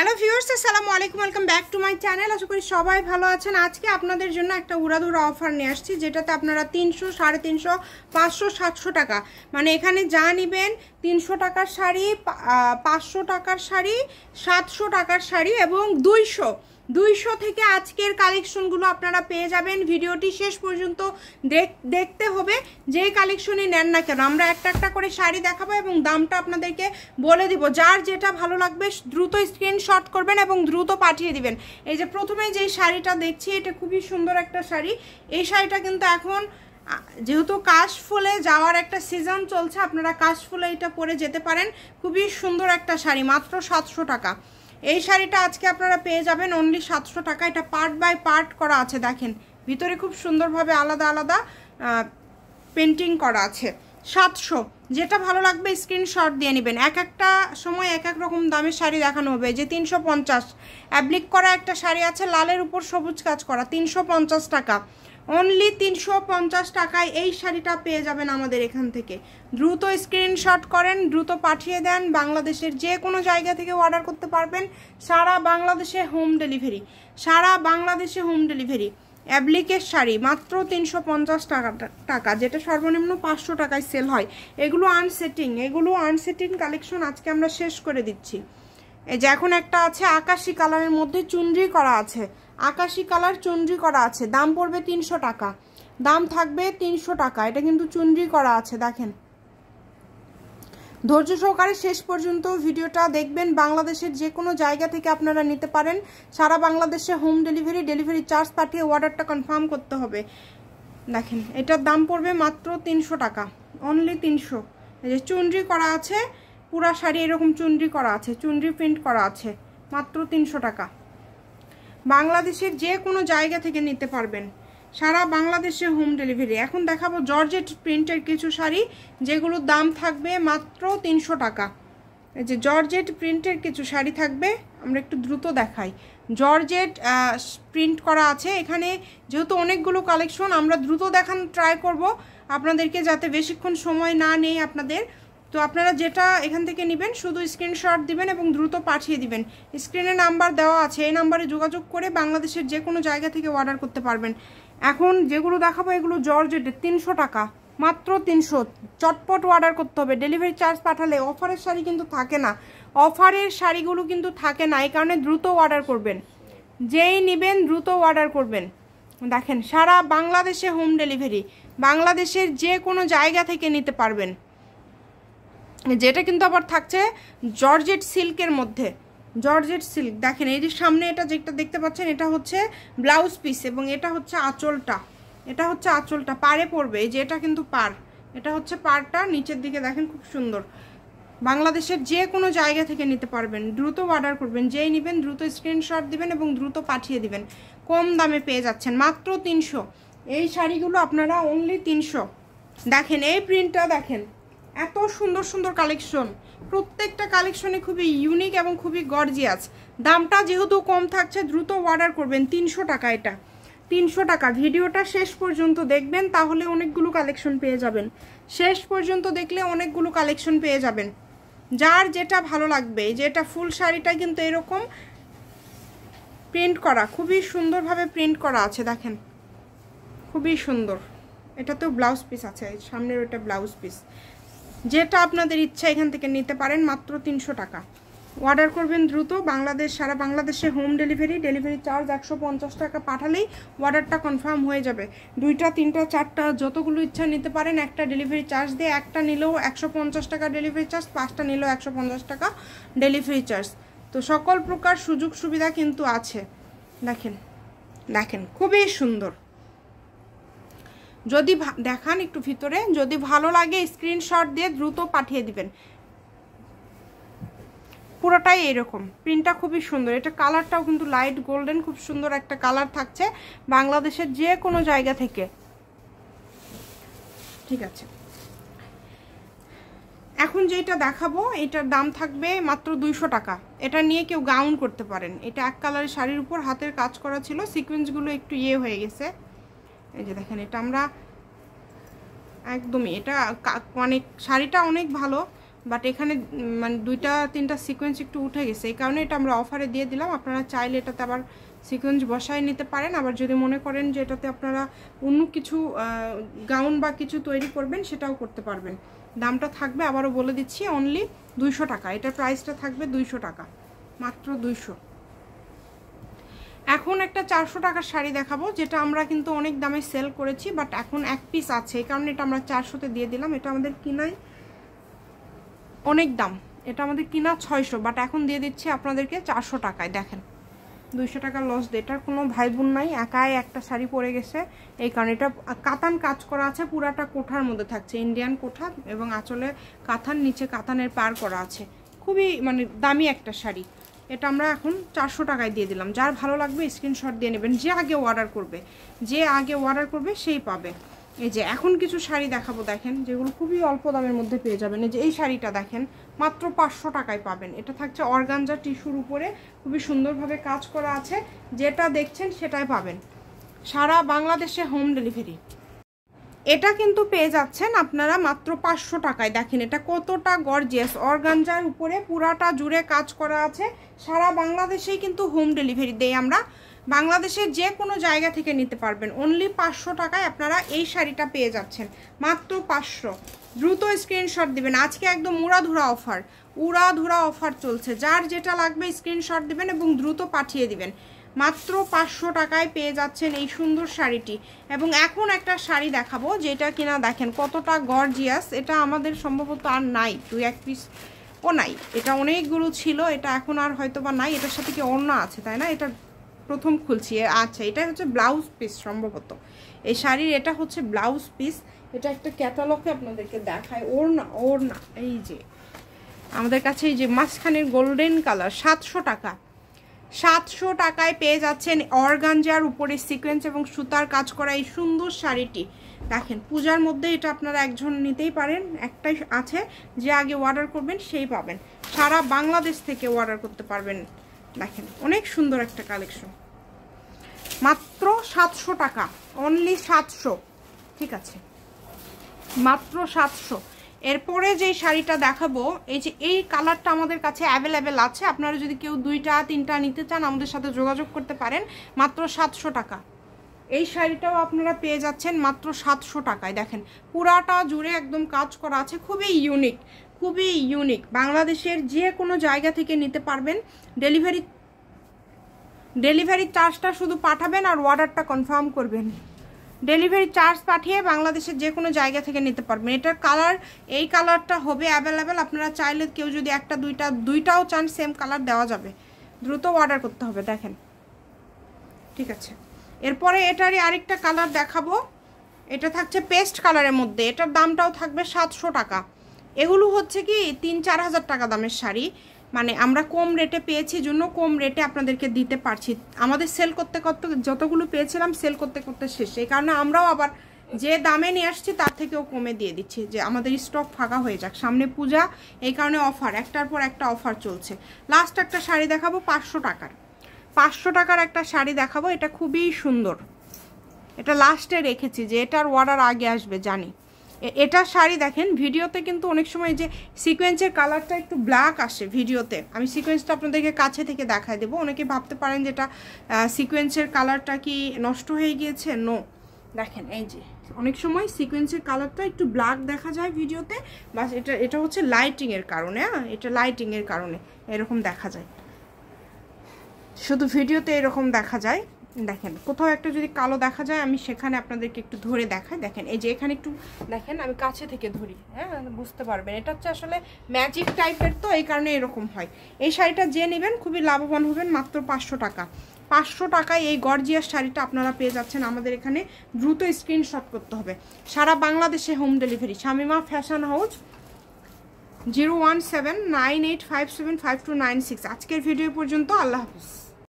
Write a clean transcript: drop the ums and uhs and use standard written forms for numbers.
Hello viewers, আসসালামু আলাইকুম, welcome back to my channel. আশা করি সবাই ভালো আছেন। আজকে আপনাদের জন্য একটা উড়াধুরা অফার নিয়ে আসছি, যেটাতে আপনারা 300, 350, 500, 700 টাকা, মানে এখানে যা নেবেন 300 টাকার শাড়ি, 500 টাকার শাড়ি, 700 টাকার শাড়ি এবং 200 থেকে আজকের কালেকশনগুলো আপনারা পেয়ে যাবেন। ভিডিওটি শেষ পর্যন্ত দেখতে হবে, যে কালেকশনই নেন না কেন। আমরা একটা একটা করে শাড়ি দেখাবো এবং দামটা আপনাদেরকে বলে দিব। যার যেটা ভালো লাগবে দ্রুত স্ক্রিনশট করবেন এবং দ্রুত পাঠিয়ে দিবেন। এই যে প্রথমে যেই শাড়িটা দেখছি, এটা খুবই সুন্দর একটা শাড়ি। এই শাড়িটা কিন্তু এখন যেহেতু কাশফুলে যাওয়ার একটা সিজন চলছে, আপনারা কাশফুলে এটা পরে যেতে পারেন। খুবই সুন্দর একটা শাড়ি, মাত্র 700 টাকা। এই শাড়িটা আজকে আপনারা পেয়ে যাবেন অনলি 700 টাকা। এটা পার্ট বাই পার্ট করা আছে, দেখেন ভিতরে খুব সুন্দরভাবে আলাদা আলাদা পেন্টিং করা আছে। 700, যেটা ভালো লাগবে স্ক্রিনশট দিয়ে নেবেন। এক একটা সময় এক এক রকম দামের শাড়ি দেখানো হবে। যে 350 অ্যাপ্লিক করা একটা শাড়ি আছে, লালের উপর সবুজ কাজ করা, 350 টাকা। অনলি 350 টাকায় এই শাড়িটা পেয়ে যাবেন আমাদের এখান থেকে। দ্রুত স্ক্রিনশট করেন, দ্রুত পাঠিয়ে দেন। বাংলাদেশের যে কোনো জায়গা থেকে অর্ডার করতে পারবেন। সারা বাংলাদেশে হোম ডেলিভারি, সারা বাংলাদেশে হোম ডেলিভারি। অ্যাপ্লিকের শাড়ি মাত্র 350 টাকা, যেটা সর্বনিম্ন 500 টাকায় সেল হয়। এগুলো আনসেটিং কালেকশন আজকে আমরা শেষ করে দিচ্ছি। এই যে এখন একটা আছে আকাশি কালারের মধ্যে চুনরি করা আছে, আকাশি কালার চুনরি করা আছে, দাম পড়বে 300 টাকা, দাম থাকবে 300 টাকা। এটা কিন্তু চুনরি করা আছে, দেখেন। ধৈর্য সহকারে শেষ পর্যন্ত ভিডিওটা দেখবেন। বাংলাদেশের যে কোনো জায়গা থেকে আপনারা নিতে পারেন। সারা বাংলাদেশে হোম ডেলিভারি চার্জ পাঠিয়ে অর্ডারটা কনফার্ম করতে হবে। দেখেন এটার দাম পড়বে মাত্র 300 টাকা, অনলি 300। এই যে চুনরি করা আছে, পুরা শাড়ি এরকম চুনরি করা আছে, চুনরি প্রিন্ট করা আছে, মাত্র 300 টাকা। বাংলাদেশের যে কোনো জায়গা থেকে নিতে পারবেন, সারা বাংলাদেশে হোম ডেলিভারি। এখন দেখাবো জর্জেট প্রিন্টের কিছু শাড়ি, যেগুলোর দাম থাকবে মাত্র 300 টাকা। এই যে জর্জেট প্রিন্টের কিছু শাড়ি থাকবে, আমরা একটু দ্রুত দেখাই। জর্জেট প্রিন্ট করা আছে এখানে, যেহেতু অনেকগুলো কালেকশন, আমরা দ্রুত দেখানো ট্রাই করব আপনাদেরকে, যাতে বেশিক্ষণ সময় না নেই আপনাদের। তো আপনারা যেটা এখান থেকে নেবেন শুধু স্ক্রিনশট দিবেন এবং দ্রুত পাঠিয়ে দিবেন। স্ক্রিনে নাম্বার দেওয়া আছে, এই নাম্বারে যোগাযোগ করে বাংলাদেশের যে কোনো জায়গা থেকে অর্ডার করতে পারবেন। এখন যেগুলো দেখাবো এগুলো জর্জেটের, 300 টাকা, মাত্র 300। চটপট অর্ডার করতে হবে, ডেলিভারি চার্জ পাঠালে। অফারের শাড়ি কিন্তু থাকে না, অফারের শাড়িগুলো কিন্তু থাকে না, এই কারণে দ্রুত অর্ডার করবেন। যেই নেবেন দ্রুত অর্ডার করবেন। দেখেন সারা বাংলাদেশে হোম ডেলিভারি, বাংলাদেশের যে কোনো জায়গা থেকে নিতে পারবেন। যেটা কিন্তু আবার থাকছে জর্জেট সিল্কের মধ্যে, জর্জেট সিল্ক। দেখেন এই যে সামনে এটা যেটা দেখতে পাচ্ছেন, এটা হচ্ছে ব্লাউজ পিস এবং এটা হচ্ছে আঁচলটা, এটা হচ্ছে আঁচলটা, পাড়ে পড়বে। এই যে এটা কিন্তু পাড়, এটা হচ্ছে পাড়টা, নিচের দিকে দেখেন খুব সুন্দর। বাংলাদেশের যে কোনো জায়গা থেকে নিতে পারবেন, দ্রুত অর্ডার করবেন। যেই নেবেন দ্রুত স্ক্রিনশট দিবেন এবং দ্রুত পাঠিয়ে দিবেন। কম দামে পেয়ে যাচ্ছেন, মাত্র 300। এই শাড়িগুলো আপনারা অনলি 300। দেখেন এই প্রিন্টটা, দেখেন এত সুন্দর সুন্দর কালেকশন, প্রত্যেকটা কালেকশনে খুবই ইউনিক এবং খুবই গর্জিয়াস। দামটা যেহেতু কম থাকছে, দ্রুত অর্ডার করবেন। 300 টাকা, এটা 300 টাকা। ভিডিওটা শেষ পর্যন্ত দেখবেন, তাহলে অনেকগুলো কালেকশন পেয়ে যাবেন। শেষ পর্যন্ত দেখলে অনেকগুলো কালেকশন পেয়ে যাবেন, যার যেটা ভালো লাগবে। যেটা ফুল শাড়িটা কিন্তু এরকম প্রিন্ট করা, খুবই সুন্দরভাবে প্রিন্ট করা আছে, দেখেন খুবই সুন্দর। এটাতেও ব্লাউজ পিস আছে, সামনের ওটা ব্লাউজ পিস। যেটা আপনাদের ইচ্ছা এখান থেকে নিতে পারেন, মাত্র 300 টাকা। অর্ডার করবেন দ্রুত। সারা বাংলাদেশে হোম ডেলিভারি চার্জ 150 টাকা পাঠালেই অর্ডারটা কনফার্ম হয়ে যাবে। 2টা 3টা 4টা যতগুলো ইচ্ছা নিতে পারেন, একটা ডেলিভারি চার্জ দিয়ে। একটা নিলেও 150 টাকা ডেলিভারি চার্জ, 5টা নিলেও 150 টাকা ডেলিভারি চার্জ। তো সকল প্রকার সুযোগ সুবিধা কিন্তু আছে। দেখেন দেখেন খুবই সুন্দর। যদি দেখান একটু ভিতরে, যদি ভালো লাগে স্ক্রিনশট দিয়ে দ্রুত পাঠিয়ে দিবেন। পুরোটাই এরকম, প্রিন্টটা খুবই সুন্দর। এটা কালারটাও কিন্তু লাইট গোল্ডেন, খুব সুন্দর একটা কালার থাকছে বাংলাদেশের যে কোনো জায়গা থেকে। ঠিক আছে, এখন যেটা দেখাবো এটার দাম থাকবে মাত্র 200 টাকা। এটা নিয়ে কেউ গাউন করতে পারেন। এটা এক কালারের শাড়ির উপর হাতের কাজ করা ছিল, সিকোয়েন্সগুলো একটু হয়ে গেছে। এই যে দেখেন, এটা আমরা একদমই, এটা মানে শাড়িটা অনেক ভালো, বাট এখানে মানে 2-3টা সিকোয়েন্স একটু উঠে গেছে, এই কারণে এটা আমরা অফারে দিয়ে দিলাম। আপনারা চাইলে এটাতে আবার সিকোয়েন্স বসায় নিতে পারেন, আবার যদি মনে করেন যে এটাতে আপনারা অন্য কিছু গাউন বা কিছু তৈরি করবেন সেটাও করতে পারবেন। দামটা থাকবে আবারও বলে দিচ্ছি অনলি 200 টাকা। এটার প্রাইসটা থাকবে 200 টাকা, মাত্র 200। এখন একটা 400 টাকার শাড়ি দেখাবো, যেটা আমরা কিন্তু অনেক দামে সেল করেছি, বাট এখন এক পিস আছে, এই কারণে এটা আমরা 400-তে দিয়ে দিলাম। এটা আমাদের কিনাই অনেক দাম, এটা আমাদের কিনা 600, বাট এখন দিয়ে দিচ্ছি আপনাদেরকে 400 টাকায়। দেখেন 200 টাকা লস দিয়ে, এটার কোনো ভাই বোন নাই, একাই একটা শাড়ি পরে গেছে, এই কারণে এটা কাতান কাজ করা আছে, পুরাটা কোঠার মধ্যে থাকছে, ইন্ডিয়ান কোঠা, এবং আঁচলে কাতান, নিচে কাতানের পার করা আছে, খুবই মানে দামি একটা শাড়ি। এটা আমরা এখন 400 টাকায় দিয়ে দিলাম। যার ভালো লাগবে স্ক্রিনশট দিয়ে নেবেন, যে আগে অর্ডার করবে সেই পাবে। এই যে এখন কিছু শাড়ি দেখাবো, দেখেন যেগুলো খুবই অল্প দামের মধ্যে পেয়ে যাবেন। এই যে এই শাড়িটা দেখেন, মাত্র 500 টাকায় পাবেন। এটা থাকছে অর্গানজা টিস্যুর উপরে, খুবই সুন্দরভাবে কাজ করা আছে, যেটা দেখছেন সেটাই পাবেন, সারা বাংলাদেশে হোম ডেলিভারি। এটা কিন্তু পেয়ে যাচ্ছেন আপনারা মাত্র 500 টাকায়। দেখেন এটা কতটা গর্জিয়াস, অর্গানজার উপরে পুরাটা জুড়ে কাজ করা আছে, সারা বাংলাদেশেই কিন্তু হোম ডেলিভারি দেই আমরা, বাংলাদেশের যে কোনো জায়গা থেকে নিতে পারবেন। অনলি 500 টাকায় আপনারা এই শাড়িটা পেয়ে যাচ্ছেন, মাত্র 500। দ্রুত স্ক্রিনশট দিবেন, আজকে একদম উড়াধুরা অফার চলছে। যার যেটা লাগবে স্ক্রিনশট দিবেন এবং দ্রুত পাঠিয়ে দিবেন। মাত্র 500 টাকায় পেয়ে যাচ্ছেন এই সুন্দর শাড়িটি। এবং এখন একটা শাড়ি দেখাবো, যেটা কিনা দেখেন কতটা গর্জিয়াস। এটা আমাদের সম্ভবত আর নাই, 2-1 পিস ও নাই, এটা অনেকগুলো ছিল, এটা এখন আর হয়তো বা নাই। এটার সাথে কি ওড়না আছে তাই না? এটা প্রথম খুলছি। আচ্ছা, এটা হচ্ছে ব্লাউজ পিস সম্ভবত এই শাড়ির, এটা হচ্ছে ব্লাউজ পিস। এটা একটা ক্যাটালগে আপনাদেরকে দেখায়। ওড়না এই যে আমাদের কাছে, এই যে মাঝখানের গোল্ডেন কালার, 700 টাকা। 700 টাকায় পেয়ে যাচ্ছেন অর্গানজার উপরে সিকোয়েন্স এবং সুতার কাজ করা এই সুন্দর শাড়িটি। দেখেন পূজার মধ্যে এটা আপনারা একজন নিতেই পারেন, একটাই আছে, যে আগে অর্ডার করবেন সেই পাবেন। সারা বাংলাদেশ থেকে অর্ডার করতে পারবেন। দেখেন অনেক সুন্দর একটা কালেকশন, মাত্র 700 টাকা, অনলি 700। ঠিক আছে, মাত্র 700। এরপরে যে শাড়িটা দেখাবো, এই যে এই কালারটা আমাদের কাছে অ্যাভেলেবেল আছে, আপনারা যদি কেউ 2-3টা নিতে চান আমাদের সাথে যোগাযোগ করতে পারেন, মাত্র 700 টাকা। এই শাড়িটাও আপনারা পেয়ে যাচ্ছেন মাত্র 700 টাকায়। দেখেন পুরাটা জুড়ে একদম কাজ করা আছে, খুবই ইউনিক। বাংলাদেশের যে কোনো জায়গা থেকে নিতে পারবেন। ডেলিভারি চার্জটা শুধু পাঠাবেন আর অর্ডারটা কনফার্ম করবেন। ডেলিভারি চার্জ পাঠিয়ে বাংলাদেশের যে কোনো জায়গা থেকে নিতে পারবেন। এটার কালার, এই কালারটা হবে অ্যাভেলেবেল, আপনারা চাইলে কেউ যদি দুইটাও চান সেম কালার দেওয়া যাবে, দ্রুত অর্ডার করতে হবে। দেখেন ঠিক আছে, এরপরে এটারই আরেকটা কালার দেখাবো, এটা থাকছে পেস্ট কালারের মধ্যে, এটার দামটাও থাকবে 700 টাকা। এগুলো হচ্ছে কি 3-4 হাজার টাকা দামের শাড়ি, মানে আমরা কম রেটে পেয়েছি জন্য কম রেটে আপনাদেরকে দিতে পারছি। আমাদের সেল করতে যতগুলো পেয়েছিলাম সেল করতে শেষ, এই কারণে আমরাও আবার যে দামে নিয়ে আসছি তার থেকেও কমে দিয়ে দিচ্ছি, যে আমাদের স্টক ফাঁকা হয়ে যাক, সামনে পূজা, এই কারণে অফার, একটার পর একটা অফার চলছে। লাস্ট একটা শাড়ি দেখাবো 500 টাকার, 500 টাকার একটা শাড়ি দেখাবো, এটা খুবই সুন্দর। এটা লাস্টে রেখেছি, যে এটার অর্ডার আগে আসবে জানি। এটা শাড়ি দেখেন ভিডিওতে কিন্তু অনেক সময় যে সিকোয়েন্সের কালারটা একটু ব্ল্যাক আসে ভিডিওতে, আমি সিকোয়েন্সটা আপনাদেরকে কাছে থেকে দেখাই দেবো। অনেকে ভাবতে পারেন যেটা সিকোয়েন্সের কালারটা কি নষ্ট হয়ে গিয়েছে, নো। দেখেন এই যে অনেক সময় সিকোয়েন্সের কালারটা একটু ব্ল্যাক দেখা যায় ভিডিওতে, বাস এটা হচ্ছে লাইটিংয়ের কারণে, এটা লাইটিংয়ের কারণে এরকম দেখা যায়, শুধু ভিডিওতে এরকম দেখা যায়। দেখেন কোথাও একটা যদি কালো দেখা যায়, আমি সেখানে আপনাদেরকে একটু ধরে দেখাই। দেখেন এই যে এখানে একটু দেখেন, আমি কাছে থেকে ধরি, হ্যাঁ বুঝতে পারবেন। এটা হচ্ছে আসলে ম্যাজিক টাইপের, তো এই কারণে এরকম হয়। এই শাড়িটা যে নেবেন খুবই লাভবান হবেন, মাত্র 500 টাকা। 500 টাকায় এই গর্জিয়াস শাড়িটা আপনারা পেয়ে যাচ্ছেন আমাদের এখানে। দ্রুত স্ক্রিনশট করতে হবে, সারা বাংলাদেশে home delivery. Shamima fashion house, 01798575296। আজকের ভিডিও পর্যন্ত, আল্লাহ হাফিজ।